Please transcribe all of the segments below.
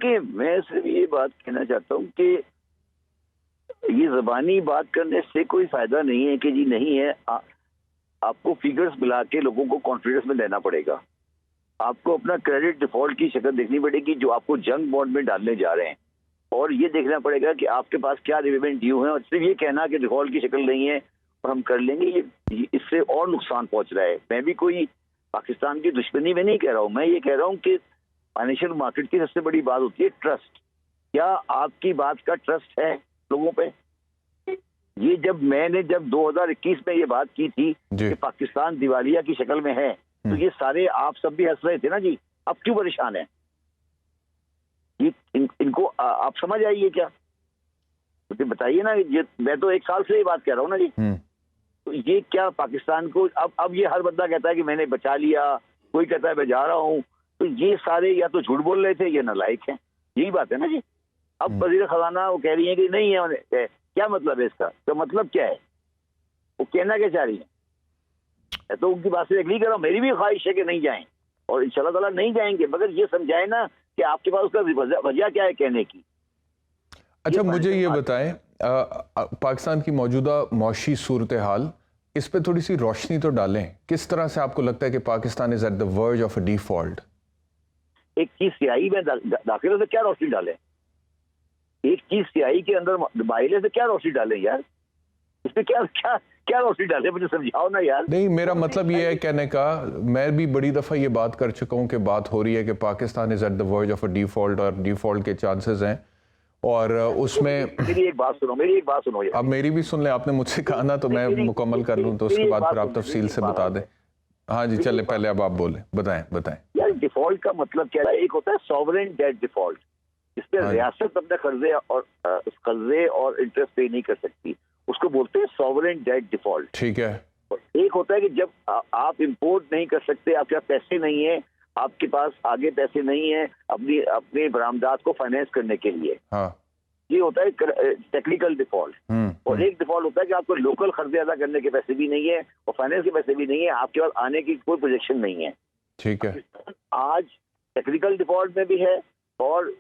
देखिए, मैं सिर्फ ये बात कहना चाहता हूँ कि ये ज़बानी बात करने से कोई फायदा नहीं है कि जी नहीं है। आपको फिगर्स मिला के लोगों को कॉन्फिडेंस में लेना पड़ेगा। आपको अपना क्रेडिट डिफॉल्ट की शक्ल देखनी पड़ेगी जो आपको जंग बॉन्ड में डालने जा रहे हैं, और ये देखना पड़ेगा कि आपके पास क्या रिपेमेंट ड्यू है। और सिर्फ ये कहना कि डिफॉल्ट की शक्ल नहीं है और हम कर लेंगे, ये इससे और नुकसान पहुंच रहा है। मैं भी कोई पाकिस्तान की दुश्मनी में नहीं कह रहा हूँ, मैं ये कह रहा हूँ कि फाइनेंशियल मार्केट की सबसे बड़ी बात होती है ट्रस्ट। क्या आपकी बात का ट्रस्ट है लोगों पे? ये मैंने जब 2021 में ये बात की थी कि पाकिस्तान दिवालिया की शक्ल में है, तो ये सारे आप सब भी हंस रहे थे ना जी। अब क्यों परेशान है? ये इनको आप समझ आइए क्या? तो बताइए ना। ये मैं तो 1 साल से ये बात कह रहा हूँ ना जी। तो ये क्या पाकिस्तान को अब ये हर बंदा कहता है कि मैंने बचा लिया, कोई कहता है मैं जा रहा हूँ। तो ये सारे या तो झूठ बोल रहे थे या नालायक हैं, यही बात है ना जी। अब वजीर खजाना वो कह रही है कि नहीं है, क्या मतलब है इसका? तो मतलब क्या है? वो कहना क्या चाह रही है? तो उनकी बात से एग्री कर रहा हूँ। मेरी भी ख्वाहिश है कि नहीं जाएं, और इंशाल्लाह ताला नहीं जाएंगे, मगर ये समझाए ना कि आपके पास उसका वजह क्या है कहने की। अच्छा, मुझे ये बताएं, पाकिस्तान की मौजूदा मौशी सूरत हाल, इस पे थोड़ी सी रोशनी तो डालें। किस तरह से आपको लगता है कि Pakistan is at the verge of a default? एक चीज सियाही में दाखिले से क्या रोशनी डालें? एक चीज सियाही के अंदर बाइले से क्या रोशनी डालें यार? इसमें क्या क्या क्या रोशनी डालें? मुझे समझाओ ना यार। नहीं, मेरा मतलब ये है कहने का, मैं भी बड़ी दफा ये बात कर चुका हूँ कि बात हो रही है कि Pakistan is at the verge of a default और डिफॉल्ट के चांसेस हैं। और उसमें मेरी एक बात सुनो अब मेरी भी सुन ले। आपने मुझसे कहा ना, तो मैं मुकम्मल कर लूँ, तो उसके बाद फिर आप तफसील से बता दें। हाँ जी, चले, पहले अब आप बोले, बताएं यार। डिफॉल्ट का मतलब क्या है? एक होता है सॉवरेन डेट डिफॉल्ट, जिसमें रियासत अपने कर्जे और इंटरेस्ट पे नहीं कर सकती, उसको बोलते हैं सॉवरेन डेट डिफॉल्ट। ठीक है। और एक होता है कि जब आप इंपोर्ट नहीं कर सकते, आपके पास पैसे नहीं है, आपके पास आगे पैसे नहीं है अपनी बरामदात को फाइनेंस करने के लिए। हाँ। ये होता है टेक्निकल डिफॉल्ट। और एक डिफॉल्ट होता है कि आपको लोकल खर्चे अदा करने के पैसे भी नहीं है और फाइनेंस के पैसे भी नहीं है, आपके पास आने की कोई प्रोजेक्शन नहीं है। ठीक है। आज टेक्निकल डिफॉल्ट में भी है और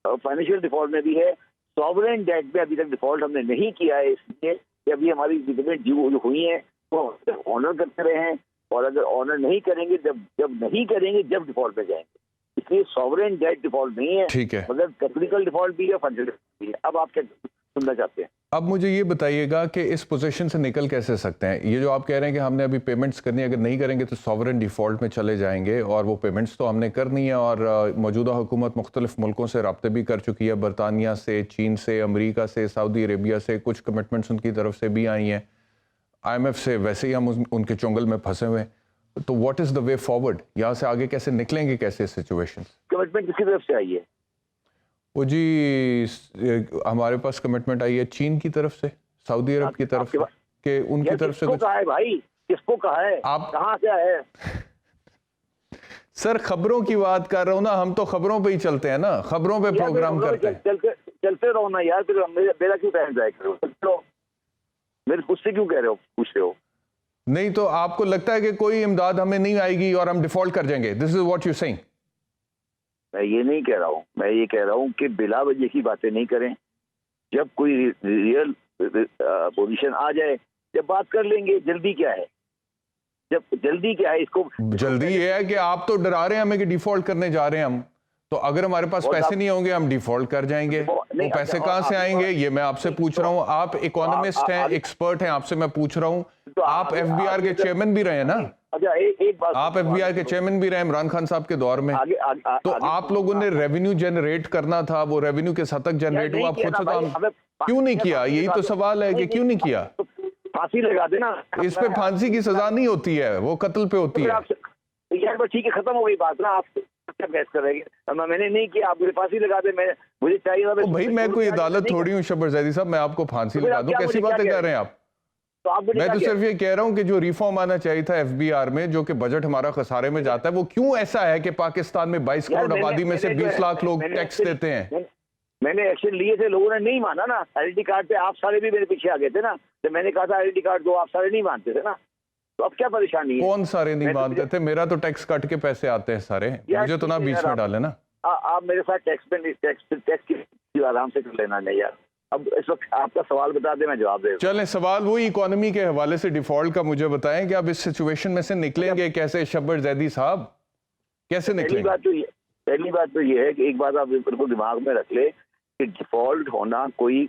फाइनेंशियल डिफॉल्ट में भी है। सॉवरेन डेट में अभी तक डिफॉल्ट हमने नहीं किया है, इसलिए कि अभी हमारी जितने ड्यू हुई है वो ऑनर करते रहे हैं, और अगर ऑनर नहीं करेंगे, जब डिफॉल्ट में जाएंगे। इसलिए सॉवरेन डेट डिफॉल्ट नहीं है, ठीक है, मगर टेक्निकल डिफॉल्ट भी है, फाइनेंशियल डिफॉल्ट भी है। अब आप क्या सुनना चाहते हैं? अब मुझे ये बताइएगा कि इस पोजीशन से निकल कैसे सकते हैं? ये जो आप कह रहे हैं कि हमने अभी पेमेंट्स करनी है, अगर नहीं करेंगे तो सॉवरेन डिफॉल्ट में चले जाएंगे, और वो पेमेंट्स तो हमने करनी है, और मौजूदा हुकूमत मुख्तलिफ मुल्कों से रब्ते भी कर चुकी है, बरतानिया से, चीन से, अमरीका से, सऊदी अरेबिया से, कुछ कमिटमेंट्स उनकी तरफ से भी आई हैं, IMF से वैसे ही हम उनके चुंगल में फंसे हुए हैं। तो what is the way forward? यहाँ से आगे कैसे निकलेंगे, कैसे सिचुएशन? कमिटमेंट किसकी तरफ से आई है? वो जी, हमारे पास कमिटमेंट आई है चीन की तरफ से, सऊदी अरब की तरफ से, कि उनकी तरफ से कुछ। कहा है भाई? किसको कहा है? आप कहाँ से आए? सर, खबरों की बात कर रहा हूँ ना, हम तो खबरों पे ही चलते हैं ना, खबरों पे प्रोग्राम करते हैं। चलते रहो ना यार, फिर मेरा क्यों टाइम जाया करो? मेरे मुझसे क्यों कह रहे हो, पूछ रहे हो? नहीं तो आपको लगता है कि कोई इमदाद हमें नहीं आएगी और हम डिफॉल्ट कर जाएंगे? This is what you saying? मैं ये नहीं कह रहा हूँ, मैं ये कह रहा हूँ कि बिला वजह की बातें नहीं करें। जब कोई रियल पोजीशन आ जाए, जब बात कर लेंगे। जल्दी क्या है? इसको जल्दी ये है कि आप तो डरा रहे हैं हमें कि डिफॉल्ट करने जा रहे हैं हम, तो अगर हमारे पास पैसे नहीं होंगे हम डिफॉल्ट कर जाएंगे। वो पैसे कहां से आएंगे, ये मैं आपसे पूछ रहा हूं। आप इकोनॉमिस्ट हैं, एक्सपर्ट हैं, आपसे मैं पूछ रहा हूं। आप FBR के चेयरमैन भी रहे ना? अच्छा, एक बात, आप FBR के चेयरमैन भी रहे इमरान खान साहब के दौर में। तो आप लोगों ने रेवेन्यू जनरेट करना था, वो रेवेन्यू किस हद तक जनरेट हुआ, आप खुद से तो क्यों नहीं किया? यही तो सवाल है कि क्यों नहीं किया। फांसी लगा देना। इस पे फांसी की सजा नहीं होती है, वो कत्ल पे होती है यार। ठीक है, खत्म हो गई बात ना। आप क्या बहस करेंगे? मैंने नहीं किया, आप मुझे फांसी लगा दे। मुझे चाहिए था भाई, मैं कोई अदालत थोड़ी हूँ शबर जैदी साहब, मैं आपको फांसी लगा दूं? कैसी बातें कर रहे हैं आप? मैं तो सिर्फ ये कह रहा हूं कि जो रिफॉर्म आना चाहिए था FBR में, जो कि बजट हमारा खसारे में जाता है, वो क्यों ऐसा है कि पाकिस्तान में 22 करोड़ आबादी में से 20 लाख लोग टैक्स देते हैं? मैंने एक्शन लिए थे, लोगों ने नहीं माना ना। आइडेंटिटी कार्ड पे आप सारे भी मेरे पीछे आ गए थे ना, तो मैंने कहा था आइडेंटिटी कार्ड दो, आप सारे नहीं मानते थे ना। तो अब क्या परेशानी है? कौन सारे नहीं मानते थे? मेरा तो टैक्स कट के पैसे आते हैं सारे, मुझे तो ना बीच में डाले ना। आप मेरे साथ टैक्स की आराम से कर लेना नहीं यार। अब इस वक्त आपका सवाल बता दें, मैं जवाब दे। चलें, सवाल वही इकोनॉमी के हवाले से डिफॉल्ट का मुझे बताएं कि आप इस सिचुएशन में से निकलेंगे कैसे शब्बर जैदी साहब, कैसे निकलेंगे? पहली बात तो ये है कि एक बात आप बिल्कुल दिमाग में रख ले कि डिफॉल्ट होना कोई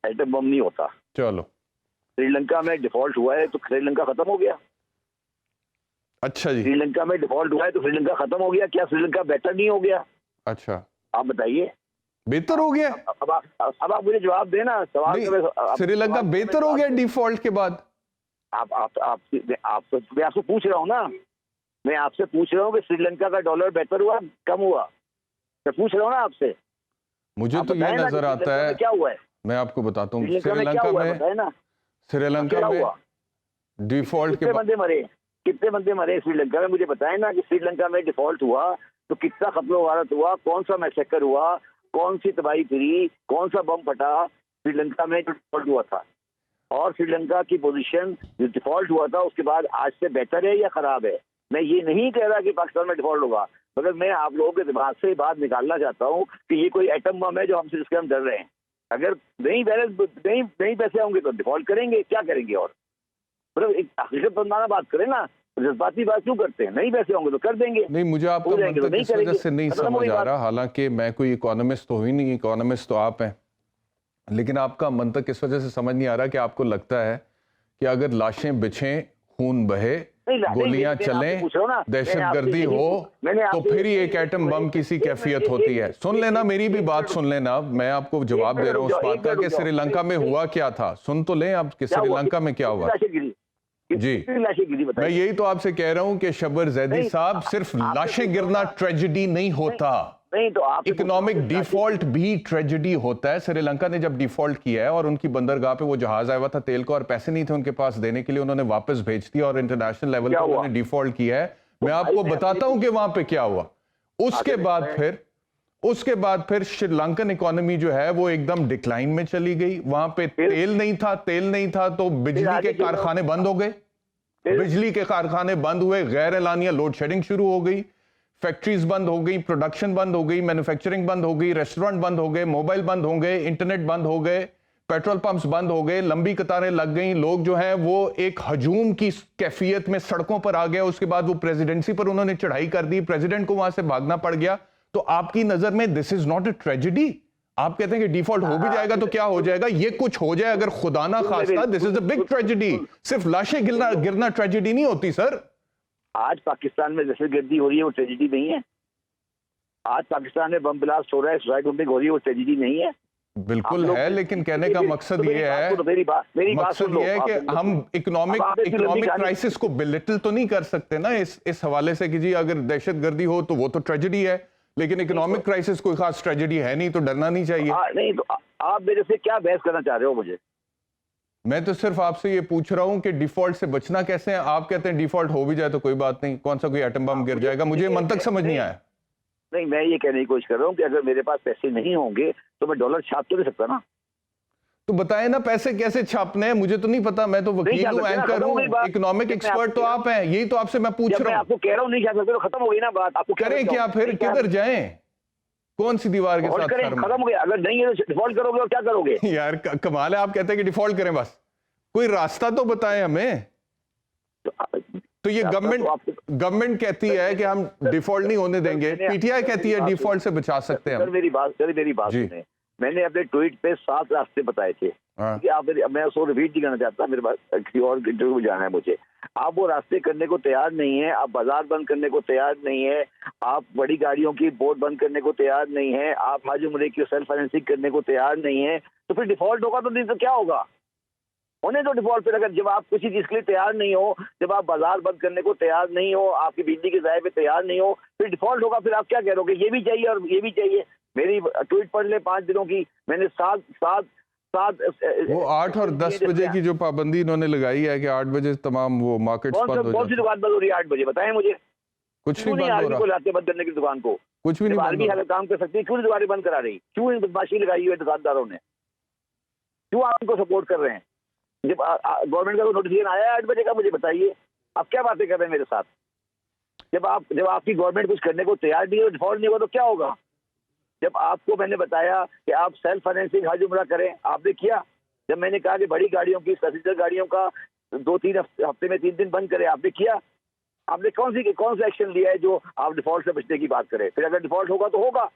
एटम बम नहीं होता। चलो, श्रीलंका में डिफॉल्ट हुआ है तो श्रीलंका खत्म हो गया। अच्छा जी, श्रीलंका में डिफॉल्ट हुआ है तो श्रीलंका खत्म हो गया। क्या श्रीलंका बेहतर नहीं हो गया? अच्छा, आप बताइए। बेहतर हो गया? अब आप मुझे जवाब देना सवाल। श्रीलंका बेहतर हो गया डिफॉल्ट के बाद? मैं आपसे पूछ रहा हूँ ना, मैं आपसे पूछ रहा हूँ कि श्रीलंका का डॉलर बेहतर हुआ कम हुआ? मैं पूछ रहा हूँ ना आपसे। मुझे तो ये नजर आता है, क्या हुआ है मैं आपको बताता हूँ, श्रीलंका में डिफॉल्ट के कितने बंदे मरे श्रीलंका में? मुझे बताएं ना कि श्रीलंका में डिफॉल्ट हुआ तो कितना खत्म वारत हुआ, कौन सा मैसेकर हुआ, कौन सी तबाही फिरी, कौन सा बम फटा श्रीलंका में जो डिफॉल्ट हुआ था। और श्रीलंका की पोजीशन जो डिफॉल्ट हुआ था उसके बाद आज से बेहतर है या खराब है? मैं ये नहीं कह रहा कि पाकिस्तान में डिफॉल्ट होगा, मगर मैं आप लोगों के दिमाग से बात निकालना चाहता हूँ कि ये कोई एटम बम है जो हमसे जिसके हम डर रहे हैं। अगर नहीं पैसे होंगे तो डिफॉल्ट करेंगे, क्या करेंगे? और मतलब एक हकीकत बंदाना बात करें ना, जज्बाती बात क्यों करते हैं? नहीं पैसे होंगे तो कर देंगे। नहीं, मुझे आपका मंतक इस वजह से नहीं समझ आ रहा, हालांकि मैं कोई इकोनॉमिस्ट तो ही नहीं, इकोनॉमिस्ट तो आप हैं, लेकिन आपका मंतक इस वजह से समझ नहीं आ रहा कि आपको लगता है कि अगर लाशें बिछें, खून बहे, गोलियां चलें, दहशतगर्दी हो तो फिर ही एक एटम बम की सी कैफियत होती है। सुन लेना, मेरी भी बात सुन लेना, मैं आपको जवाब दे रहा हूँ उस बात का कि श्रीलंका में हुआ क्या था। सुन तो लें आप कि श्रीलंका में क्या हुआ जी। मैं यही तो आपसे कह रहा हूं कि शब्बर जैदी साहब, सिर्फ लाशें गिरना ट्रेजेडी नहीं होता, इकोनॉमिक डिफॉल्ट भी ट्रेजेडी होता है। श्रीलंका ने जब डिफॉल्ट किया है और उनकी बंदरगाह पे वो जहाज आया हुआ था तेल का और पैसे नहीं थे उनके पास देने के लिए, उन्होंने वापस भेज दिया और इंटरनेशनल लेवल पर उन्होंने डिफॉल्ट किया है। मैं आपको बताता हूं कि वहां पे क्या हुआ। उसके बाद फिर श्रीलंकन इकोनॉमी जो है वो एकदम डिक्लाइन में चली गई। वहां पे तेल नहीं था तो बिजली के कारखाने बंद हो गए, बिजली के कारखाने बंद हुए, गैर एलानिया लोड शेडिंग शुरू हो गई, फैक्ट्रीज बंद हो गई, प्रोडक्शन बंद हो गई, मैन्युफैक्चरिंग बंद हो गई, रेस्टोरेंट बंद हो गए, मोबाइल बंद हो गए, इंटरनेट बंद हो गए, पेट्रोल पंप्स बंद हो गए, लंबी कतारें लग गई, लोग जो हैं वो एक हजूम की कैफियत में सड़कों पर आ गए। उसके बाद वो प्रेसिडेंसी पर उन्होंने चढ़ाई कर दी, प्रेसिडेंट को वहां से भागना पड़ गया। तो आपकी नजर में this is not a tragedy? आप कहते हैं कि डिफॉल्ट हो भी जाएगा तो क्या हो जाएगा, ये कुछ हो जाए अगर खुदा ना खास्ता, this is a big tragedy. सिर्फ लाशें गिरना ट्रेजेडी नहीं होती सर। आज पाकिस्तान में जैसे गर्दी हो रही है वो ट्रेजेडी नहीं है? आज पाकिस्तान में बम ब्लास्ट हो रहा है, सुसाइड बॉम्बिंग हो रही है, वो ट्रेजेडी नहीं है? बिल्कुल है, लेकिन कहने का मकसद ये है, मकसद ये है कि हम इकोनॉमिक क्राइसिस को बिलिटल तो नहीं कर सकते ना इस हवाले से कि जी अगर दहशतगर्दी हो तो वो तो ट्रेजेडी है, लेकिन इकोनॉमिक क्राइसिस कोई खास ट्रेजेडी है नहीं, तो डरना नहीं चाहिए। नहीं तो आप मेरे से क्या बहस करना चाह रहे हो मुझे? मैं तो सिर्फ आपसे ये पूछ रहा हूं कि डिफॉल्ट से बचना कैसे है। आप कहते हैं डिफॉल्ट हो भी जाए तो कोई बात नहीं, कौन सा कोई एटम बम गिर जाएगा, मुझे मंतक समझ नहीं आया। नहीं, मैं ये कहने की कोशिश कर रहा हूँ कि अगर मेरे पास पैसे नहीं होंगे तो मैं डॉलर छाप तो नहीं सकता ना। तो बताए ना पैसे कैसे छापने हैं, मुझे तो नहीं पता, मैं तो वकील हूँ, एंकर हूँ, इकोनॉमिक एक्सपर्ट तो आप हैं, यही तो आपसे मैं पूछ रहा हूँ। आपको कह रहा हूँ नहीं छाप सकते तो खत्म हो गई ना बात। आपको करें क्या फिर, किधर जाएं, कौन सी दीवार के साथ? खत्म हो गया, अगर नहीं है तो डिफॉल्ट करोगे और क्या करोगे? यार कमाल है, आप कहते हैं कि डिफॉल्ट करें, बस कोई रास्ता तो बताएं हमें। तो ये गवर्नमेंट कहती है कि हम डिफॉल्ट नहीं होने देंगे, पीटीआई कहती है डिफॉल्ट से बचा सकते हैं हम। मेरी बात सुने, मैंने अपने ट्वीट पे 7 रास्ते बताए थे। मैं उसको रिपीट नहीं करना चाहता, मेरे पास किसी और इंटरव्यू जाना है मुझे। आप वो रास्ते करने को तैयार नहीं है, आप बाजार बंद करने को तैयार नहीं है, आप बड़ी गाड़ियों की बोर्ड बंद करने को तैयार नहीं है, आप हज उम्रे की सेल्फ फाइनेंसिंग करने को तैयार नहीं है, तो फिर डिफॉल्ट होगा तो क्या होगा? होने तो डिफॉल्ट। फिर अगर जब आप किसी चीज के लिए तैयार नहीं हो, जब आप बाजार बंद करने को तैयार नहीं हो, आपकी बिजली के ज़ाये पे तैयार नहीं हो, फिर डिफॉल्ट होगा। फिर आप क्या कह रहे हो? ये भी चाहिए और ये भी चाहिए। मेरी ट्वीट पढ़ ले 5 दिनों की, मैंने सात वो 8 और 10 बजे की जो पाबंदी इन्होंने लगाई है कि 8 बजे तमाम वो मार्केट्स बंद हो जाते हैं। कौन सी दुकान बंद हो रही है 8 बजे? बताएं मुझे। कुछ नहीं बंद हो रहा। लाते बंद करने की दुकान को, कुछ भी नहीं बंद हो रहा। काम कर सकती है, क्यों दुकानें बंद करा रही? क्यों इन बदमाशी लगाई हुई दुकानदारों ने? क्यों आप उनको सपोर्ट कर रहे हैं? जब गवर्नमेंट का कोई नोटिफिकेशन आया है 8 बजे का, मुझे बताइए। आप क्या बातें कर रहे हैं मेरे साथ? जब आपकी गवर्नमेंट कुछ करने को तैयार नहीं हो, डिफॉल्ट नहीं होगा तो क्या होगा? जब आपको मैंने बताया कि आप सेल्फ फाइनेंसिंग हज उम्रा करें, आपने किया। जब मैंने कहा कि बड़ी गाड़ियों की, पैसेंजर गाड़ियों का 2-3 हफ्ते में 3 दिन बंद करें, आपने किया। आपने कौन सा एक्शन लिया है जो आप डिफॉल्ट से बचने की बात करें? फिर अगर डिफॉल्ट होगा तो होगा।